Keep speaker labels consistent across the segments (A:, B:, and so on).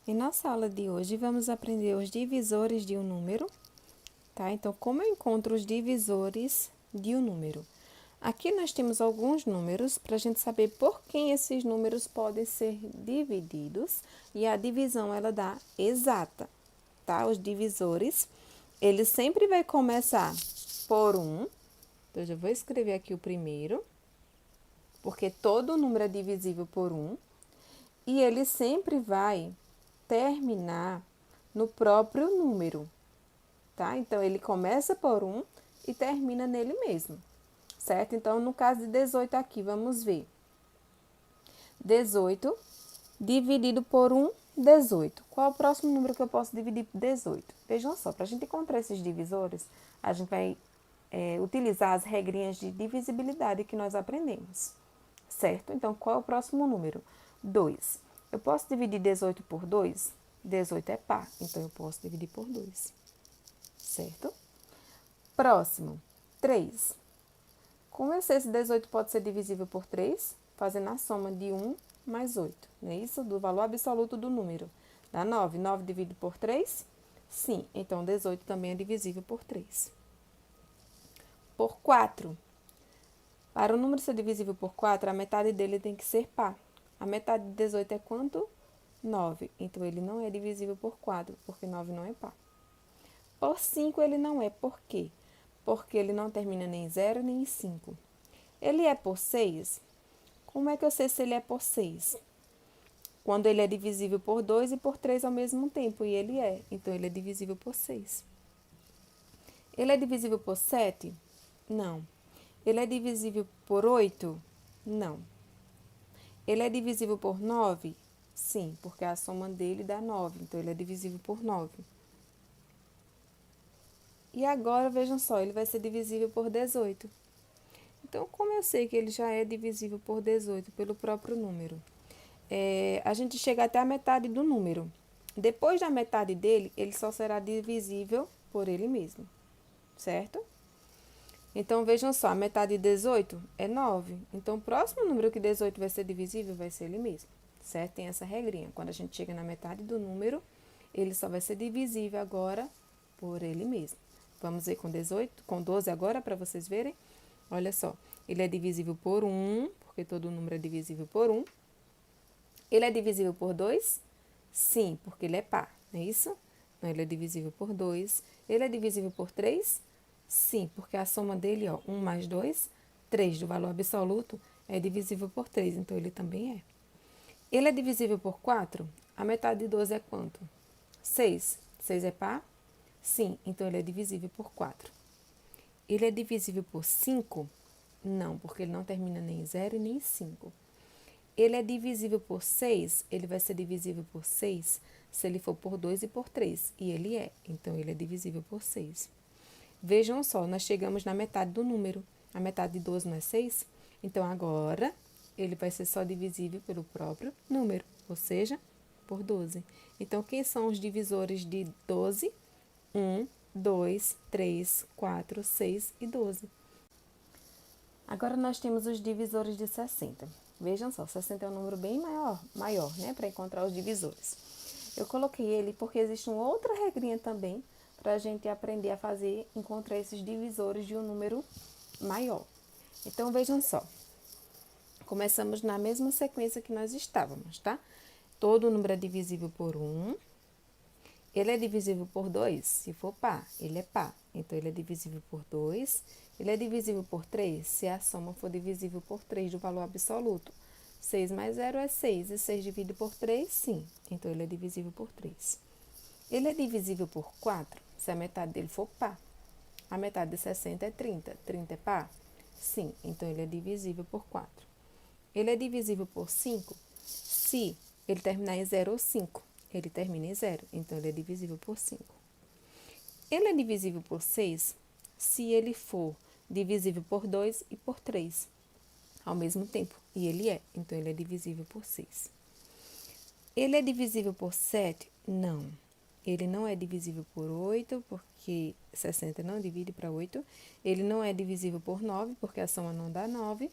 A: Em nossa aula de hoje, vamos aprender os divisores de um número, tá? Então, como eu encontro os divisores de um número? Aqui nós temos alguns números para a gente saber por quem esses números podem ser divididos e a divisão ela dá exata, tá? Os divisores, ele sempre vai começar por 1. Então, eu já vou escrever aqui o primeiro, porque todo número é divisível por 1. E ele sempre vai terminar no próprio número, tá? Então, ele começa por 1 e termina nele mesmo, certo? Então, no caso de 18 aqui, vamos ver. 18 dividido por 1, 18. Qual é o próximo número que eu posso dividir por 18? Vejam só, para a gente encontrar esses divisores, a gente vai utilizar as regrinhas de divisibilidade que nós aprendemos, certo? Então, qual é o próximo número? 2. Eu posso dividir 18 por 2? 18 é par, então eu posso dividir por 2, certo? Próximo, 3. Como eu sei se 18 pode ser divisível por 3? Fazendo a soma de 1 mais 8, não é isso? Do valor absoluto do número. Dá 9. 9 dividido por 3? Sim, então 18 também é divisível por 3. Por 4. Para o número ser divisível por 4, a metade dele tem que ser par. A metade de 18 é quanto? 9. Então, ele não é divisível por 4, porque 9 não é par. Por 5, ele não é. Por quê? Porque ele não termina nem em 0, nem em 5. Ele é por 6? Como é que eu sei se ele é por 6? Quando ele é divisível por 2 e por 3 ao mesmo tempo, e ele é. Então, ele é divisível por 6. Ele é divisível por 7? Não. Ele é divisível por 8? Não. Ele é divisível por 9? Sim, porque a soma dele dá 9, então ele é divisível por 9. E agora, vejam só, ele vai ser divisível por 18. Então, como eu sei que ele já é divisível por 18 pelo próprio número? A gente chega até a metade do número. Depois da metade dele, ele só será divisível por ele mesmo, certo? Então, vejam só, a metade de 18 é 9. Então, o próximo número que 18 vai ser divisível vai ser ele mesmo, certo? Tem essa regrinha. Quando a gente chega na metade do número, ele só vai ser divisível agora por ele mesmo. Vamos ver com 18, com 12 agora, para vocês verem. Olha só, ele é divisível por 1, porque todo número é divisível por 1. Ele é divisível por 2? Sim, porque ele é par, não é isso? Então, ele é divisível por 2. Ele é divisível por 3? Sim, porque a soma dele, ó, 1 mais 2, 3 do valor absoluto, é divisível por 3, então ele também é. Ele é divisível por 4? A metade de 12 é quanto? 6. 6 é par? Sim, então ele é divisível por 4. Ele é divisível por 5? Não, porque ele não termina nem em 0 e nem em 5. Ele é divisível por 6? Ele vai ser divisível por 6 se ele for por 2 e por 3, e ele é, então ele é divisível por 6. Vejam só, nós chegamos na metade do número. A metade de 12 não é 6? Então, agora, ele vai ser só divisível pelo próprio número, ou seja, por 12. Então, quem são os divisores de 12? 1, 2, 3, 4, 6 e 12. Agora, nós temos os divisores de 60. Vejam só, 60 é um número bem maior, né, para encontrar os divisores. Eu coloquei ele porque existe uma outra regrinha também para a gente aprender a encontrar esses divisores de um número maior. Então, vejam só. Começamos na mesma sequência que nós estávamos, tá? Todo número é divisível por 1. Ele é divisível por 2, se for par, ele é par. Então, ele é divisível por 2. Ele é divisível por 3, se a soma for divisível por 3 do valor absoluto. 6 mais 0 é 6, e 6 dividido por 3, sim. Então, ele é divisível por 3. Ele é divisível por 4, se a metade dele for par. A metade de 60 é 30. 30 é par? Sim, então ele é divisível por 4. Ele é divisível por 5 se ele terminar em 0 ou 5. Ele termina em 0, então ele é divisível por 5. Ele é divisível por 6 se ele for divisível por 2 e por 3 ao mesmo tempo. E ele é, então ele é divisível por 6. Ele é divisível por 7? Não. Ele não é divisível por 8, porque 60 não divide para 8. Ele não é divisível por 9, porque a soma não dá 9.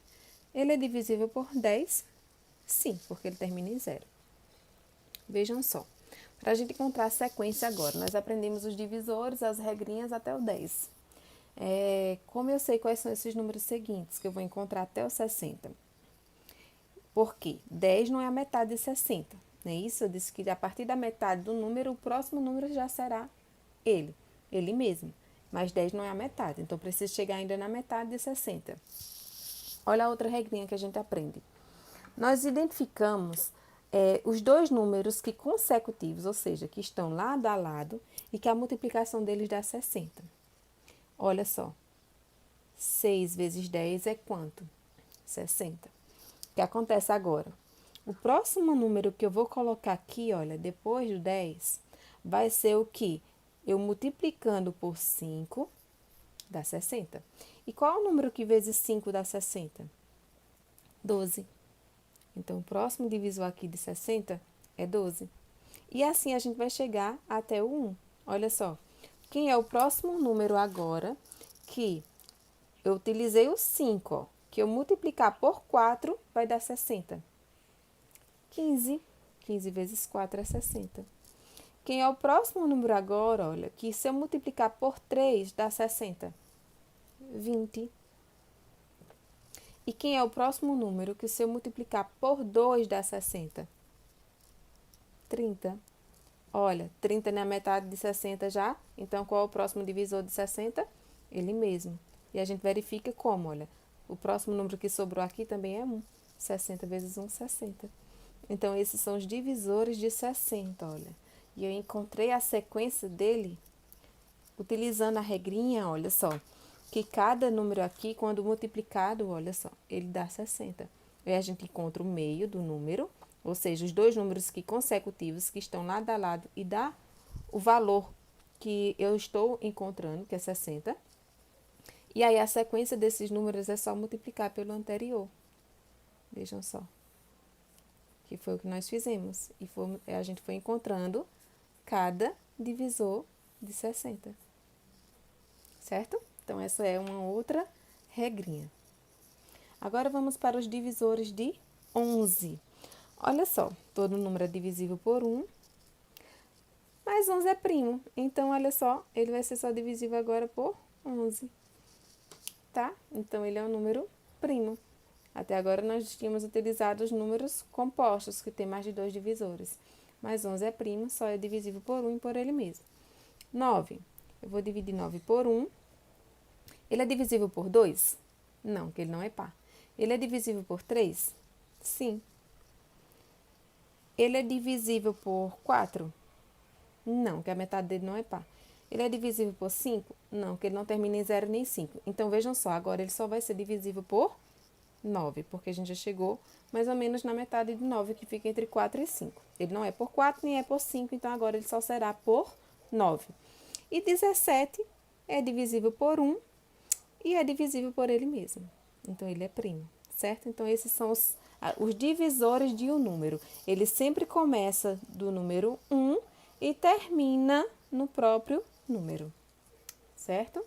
A: Ele é divisível por 10? Sim, porque ele termina em 0. Vejam só. Para a gente encontrar a sequência agora, nós aprendemos os divisores, as regrinhas até o 10. Como eu sei quais são esses números seguintes, que eu vou encontrar até o 60? Porque 10 não é a metade de 60, não é isso? Eu disse que a partir da metade do número, o próximo número já será ele mesmo. Mas 10 não é a metade, então preciso chegar ainda na metade de 60. Olha a outra regrinha que a gente aprende. Nós identificamos os dois números que consecutivos, ou seja, que estão lado a lado e que a multiplicação deles dá 60. Olha só, 6 vezes 10 é quanto? 60. O que acontece agora? O próximo número que eu vou colocar aqui, olha, depois do 10, vai ser o que? Eu multiplicando por 5 dá 60. E qual é o número que vezes 5 dá 60? 12. Então, o próximo divisor aqui de 60 é 12. E assim a gente vai chegar até o 1. Olha só. Quem é o próximo número agora que eu utilizei o 5, ó, que eu multiplicar por 4 vai dar 60? 15. 15 vezes 4 é 60. Quem é o próximo número agora, olha, que se eu multiplicar por 3 dá 60? 20. E quem é o próximo número que se eu multiplicar por 2 dá 60? 30. Olha, 30 na metade de 60 já. Então, qual é o próximo divisor de 60? Ele mesmo. E a gente verifica como, olha. O próximo número que sobrou aqui também é 1. 60 vezes 1, 60. Então, esses são os divisores de 60, olha. E eu encontrei a sequência dele utilizando a regrinha, olha só. Que cada número aqui, quando multiplicado, olha só, ele dá 60. Aí a gente encontra o meio do número, ou seja, os dois números que consecutivos que estão lado a lado e dá o valor que eu estou encontrando, que é 60. E aí a sequência desses números é só multiplicar pelo anterior. Vejam só. Que foi o que nós fizemos. E a gente foi encontrando cada divisor de 60. Certo? Então, essa é uma outra regrinha. Agora, vamos para os divisores de 11. Olha só, todo número é divisível por 1, mas 11 é primo. Então, olha só, ele vai ser só divisível agora por 11, tá? Então, ele é um número primo. Até agora, nós tínhamos utilizado os números compostos, que tem mais de 2 divisores. Mas 11 é primo, só é divisível por 1 e por ele mesmo. 9, eu vou dividir 9 por 1. Ele é divisível por 2? Não, porque ele não é par. Ele é divisível por 3? Sim. Ele é divisível por 4? Não, porque a metade dele não é par. Ele é divisível por 5? Não, porque ele não termina em 0 nem 5. Então, vejam só, agora ele só vai ser divisível por 9, porque a gente já chegou mais ou menos na metade de 9, que fica entre 4 e 5. Ele não é por 4, nem é por 5, então agora ele só será por 9. E 17 é divisível por 1 e é divisível por ele mesmo. Então, ele é primo, certo? Então, esses são os divisores de um número. Ele sempre começa do número 1 e termina no próprio número, certo?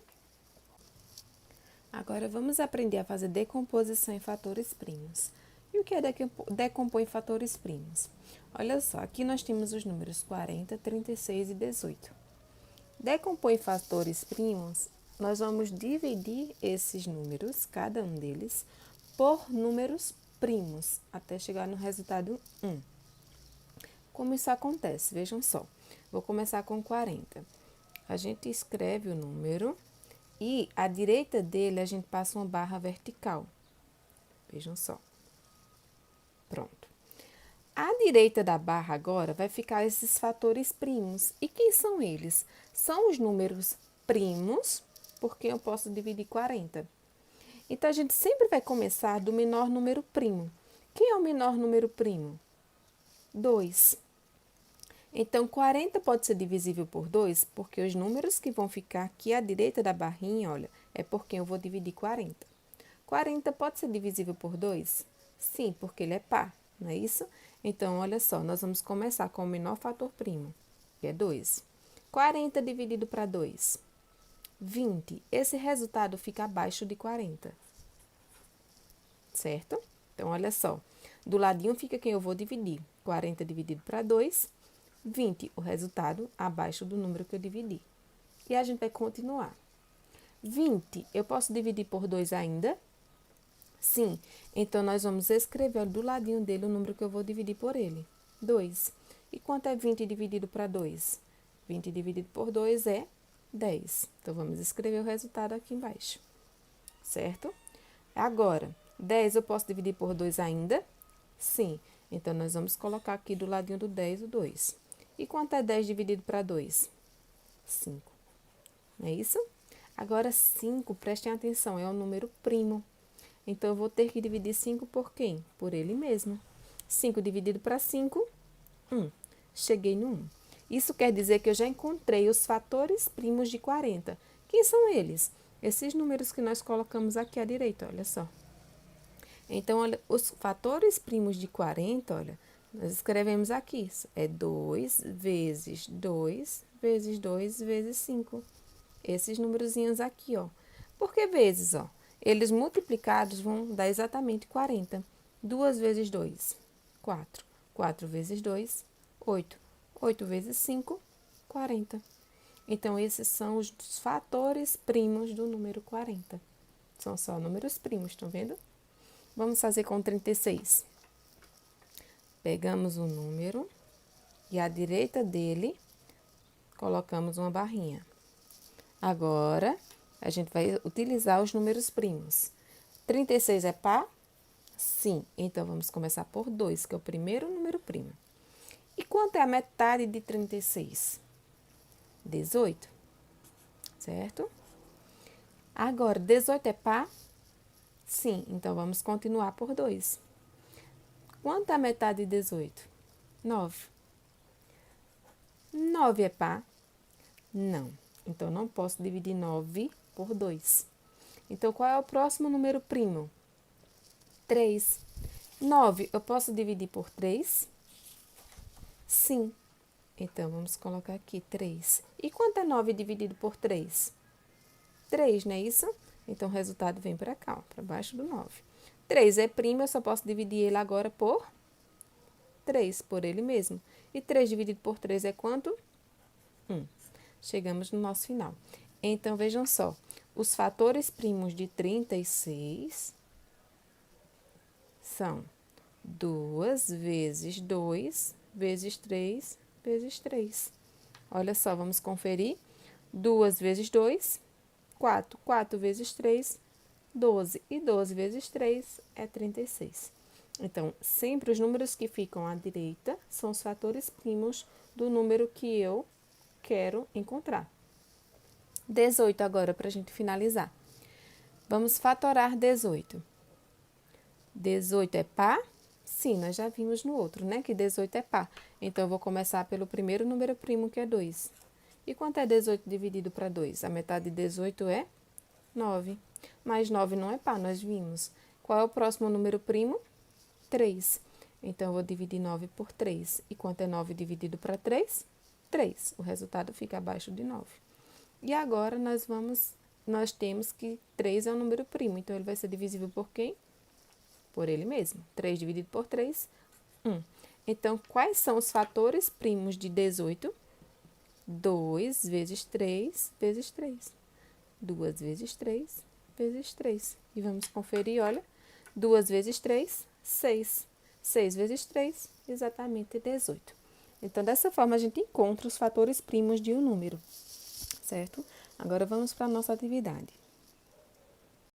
A: Agora, vamos aprender a fazer decomposição em fatores primos. E o que é decompor em fatores primos? Olha só, aqui nós temos os números 40, 36 e 18. Decompor em fatores primos, nós vamos dividir esses números, cada um deles, por números primos, até chegar no resultado 1. Como isso acontece? Vejam só. Vou começar com 40. A gente escreve o número e à direita dele a gente passa uma barra vertical. Vejam só. Pronto. À direita da barra agora vai ficar esses fatores primos. E quem são eles? São os números primos, porque eu posso dividir 40. Então, a gente sempre vai começar do menor número primo. Quem é o menor número primo? 2. Então, 40 pode ser divisível por 2, porque os números que vão ficar aqui à direita da barrinha, olha, é por quem eu vou dividir 40. 40 pode ser divisível por 2? Sim, porque ele é par, não é isso? Então, olha só, nós vamos começar com o menor fator primo, que é 2. 40 dividido para 2, 20. Esse resultado fica abaixo de 40, certo? Então, olha só, do ladinho fica quem eu vou dividir. 40 dividido para 2, 20, o resultado abaixo do número que eu dividi. E a gente vai continuar. 20, eu posso dividir por 2 ainda? Sim. Então, nós vamos escrever do ladinho dele o número que eu vou dividir por ele. 2. E quanto é 20 dividido para 2? 20 dividido por 2 é 10. Então, vamos escrever o resultado aqui embaixo. Certo? Agora, 10 eu posso dividir por 2 ainda? Sim. Então, nós vamos colocar aqui do ladinho do 10 o 2. E quanto é 10 dividido para 2? 5. Não é isso? Agora, 5, prestem atenção, é um número primo. Então, eu vou ter que dividir 5 por quem? Por ele mesmo. 5 dividido para 5, 1. Cheguei no 1. Isso quer dizer que eu já encontrei os fatores primos de 40. Quem são eles? Esses números que nós colocamos aqui à direita, olha só. Então, olha, os fatores primos de 40, olha, nós escrevemos aqui. É 2 vezes 2 vezes 2 vezes 5. Esses númerozinhos aqui, ó. Por que vezes, ó? Eles multiplicados vão dar exatamente 40. 2 vezes 2, 4. 4 vezes 2, 8. 8 vezes 5, 40. Então, esses são os fatores primos do número 40. São só números primos, estão vendo? Vamos fazer com 36. Pegamos o número e à direita dele colocamos uma barrinha. Agora, a gente vai utilizar os números primos. 36 é par? Sim. Então, vamos começar por 2, que é o primeiro número primo. E quanto é a metade de 36? 18. Certo? Agora, 18 é par? Sim. Então, vamos continuar por 2. Quanto é a metade de 18? 9. 9 é par? Não. Então, não posso dividir 9 por 2. Então, qual é o próximo número primo? 3. 9, eu posso dividir por 3? Sim. Então, vamos colocar aqui 3. E quanto é 9 dividido por 3? 3, não é isso? Então, o resultado vem para cá, para baixo do 9. 3 é primo, eu só posso dividir ele agora por 3, por ele mesmo. E 3 dividido por 3 é quanto? 1. Chegamos no nosso final. Então, vejam só. Os fatores primos de 36 são 2 vezes 2 vezes 3 vezes 3. Olha só, vamos conferir. 2 vezes 2, 4. 4 vezes 3, 12. E 12 vezes 3 é 36. Então, sempre os números que ficam à direita são os fatores primos do número que eu quero encontrar. 18 agora, para a gente finalizar. Vamos fatorar 18. 18 é par? Sim, nós já vimos no outro, né? Que 18 é par. Então, eu vou começar pelo primeiro número primo, que é 2. E quanto é 18 dividido para 2? A metade de 18 é 9. Mas 9 não é par, nós vimos. Qual é o próximo número primo? 3. Então, eu vou dividir 9 por 3. E quanto é 9 dividido para 3? 3. O resultado fica abaixo de 9. E agora, nós temos que 3 é um número primo. Então, ele vai ser divisível por quem? Por ele mesmo. 3 dividido por 3, 1. Então, quais são os fatores primos de 18? 2 vezes 3 vezes 3. 2 vezes 3 vezes 3. E vamos conferir, olha. 2 vezes 3, 6. 6 vezes 3, exatamente 18. Então, dessa forma, a gente encontra os fatores primos de um número, certo? Agora, vamos para a nossa atividade.